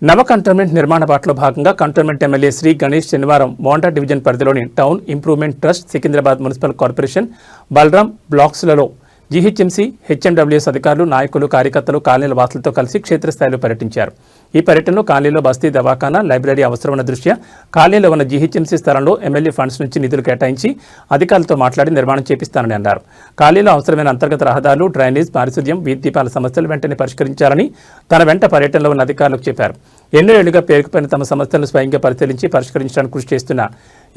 నవ కంటోన్మెంట్ నిర్మాణ బాటలో భాగంగా కంటోన్మెంట్ ఎమ్మెల్యే శ్రీ గణేష్ శనివారం మోండా డివిజన్ పరిధిలోని town improvement trust, Secunderabad municipal corporation, Balaram బ్లాక్స్లలో జీహెచ్ఎంసీ, హెచ్ఎండబ్ల్యూఎస్ అధికారులు, నాయకులు, కార్యకర్తలు, కాలనీల వాసులతో కలిసి క్షేత్రస్థాయిలో పర్యటించారు. ఈ పర్యటనలో కాలనీలో బస్తీ దవాఖానా, లైబ్రరీ అవసరమైన దృష్ట్యా కాలనీలో ఉన్న జీహెచ్ఎంసీ స్థలంలో ఎమ్మెల్యే ఫండ్స్ నుంచి నిధులు కేటాయించి అధికారులతో మాట్లాడి నిర్మాణం చేపిస్తానని అన్నారు. కాలనీలో అవసరమైన అంతర్గత రహదారులు, డ్రైనేజ్, పారిశుద్ధ్యం, వీధి దీపాల సమస్యలు వెంటనే పరిష్కరించాలని తన వెంట పర్యటనలో ఉన్న అధికారులకు చెప్పారు. ఎన్నో ఏళ్లుగా పేరుకుపోయిన తమ సమస్యలను స్వయంగా పరిశీలించి పరిష్కరించడానికి కృషి చేస్తున్న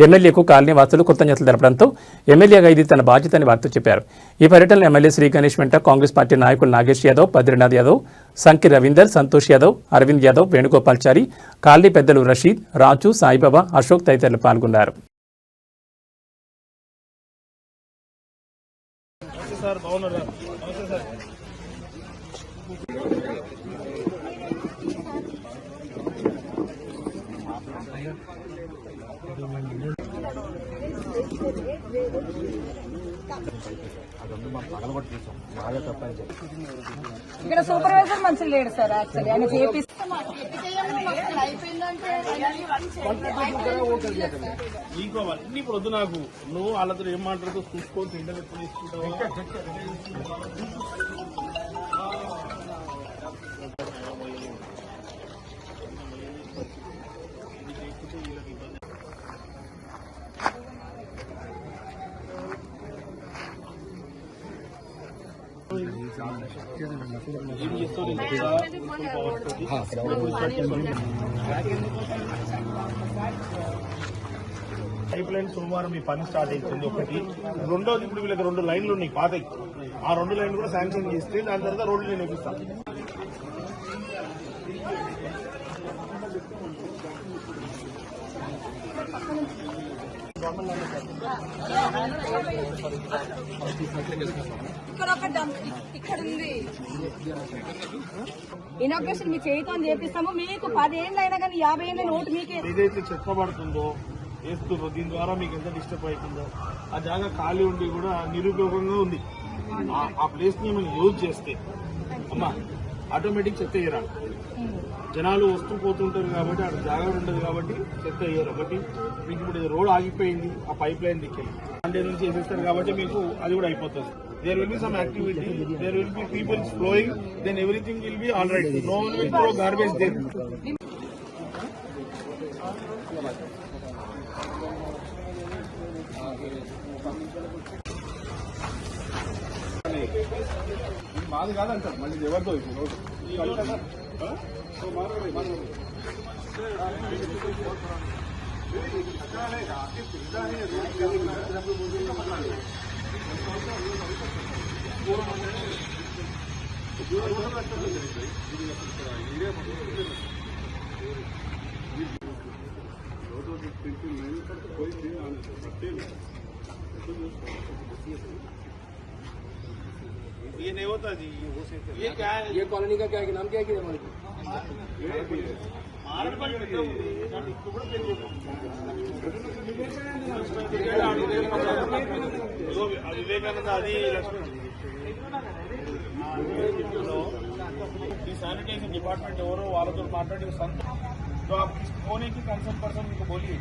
ఎమ్మెల్యేకు కాలనీ వాసులు కృతజ్ఞతలు తెలపడంతో ఎమ్మెల్యేగా ఇది తన బాధ్యతని వారితో చెప్పారు. ఈ పర్యటనలో ఎమ్మెల్యే శ్రీ గణేష్ వెంట కాంగ్రెస్ పార్టీ నాయకులు నాగేష్ యాదవ్, బద్రీనాథ్ యాదవ్, సంకి రవీందర్, సంతోష్ యాదవ్, అరవింద్ యాదవ్, వేణుగోపాల్చారి, కాలనీ పెద్దలు రషీద్, రాజు, సాయిబాబా, అశోక్ తదితరులు పాల్గొన్నారు. ఇక్కడ సూపర్వైజర్ మంచిగా లేడు సార్. యాక్చువల్లీ ఆయన నీకు అవన్నీ ఇప్పుడు వద్దు. నాకు నువ్వు వాళ్ళతో ఏం మాట్లాడుతూ చూసుకొని తింటే తీసుకుంటావు. పైప్ లైన్ సోమవారం మీ పని స్టార్ట్ అవుతుంది. ఒకటి. రెండోది, ఇప్పుడు వీళ్ళకి 2 లైన్లు ఉన్నాయి పాతయి. ఆ 2 లైన్లు కూడా శాంక్షన్ చేస్తే దాని తర్వాత రోడ్లు నేను వేపిస్తాను. ఇక్కడ ఉంది ఇనాగ్రేషన్ మీ చేయితో చేపిస్తాము. మీకు 10 ఏళ్ళు అయినా కానీ 50 ఏళ్ళ నోటు మీకే ఏదైతే చెప్పబడుతుందో వేస్తుందో దీని ద్వారా మీకు ఎంత డిస్టర్బ్ అవుతుందో ఆ జాగా ఖాళీ ఉండి కూడా నిరుపయోగంగా ఉంది. ఆ ప్లేస్ ని మనం యూజ్ చేస్తే అమ్మా ఆటోమేటిక్ చెత్త వేయరాలి. జనాలు వస్తూ పోతుంటారు కాబట్టి అక్కడ జాగా ఉండదు కాబట్టి చెత్త వేయరు. ఒకటి మీకు ఇప్పుడు రోడ్ ఆగిపోయింది, ఆ పైప్ లైన్ దిక్కెళ్ళి అంటే నుంచి వేసేస్తారు కాబట్టి మీకు అది కూడా అయిపోతుంది. There will be some activity, there will be people flowing, then everything will be all right. No one will throw garbage there. మాది కాదంటారు మళ్ళీ ఎవరితో ఇప్పుడు ये नहीं होता जी, ये क्या है? ये कॉलोनी का क्या है, नाम क्या है? వివేకానంద అది ఈ శానిటేషన్ డిపార్ట్మెంట్ ఎవరో వాళ్ళతో మాట్లాడి तो आप किस कोने की कंसर्न पर्सन को बोलिए.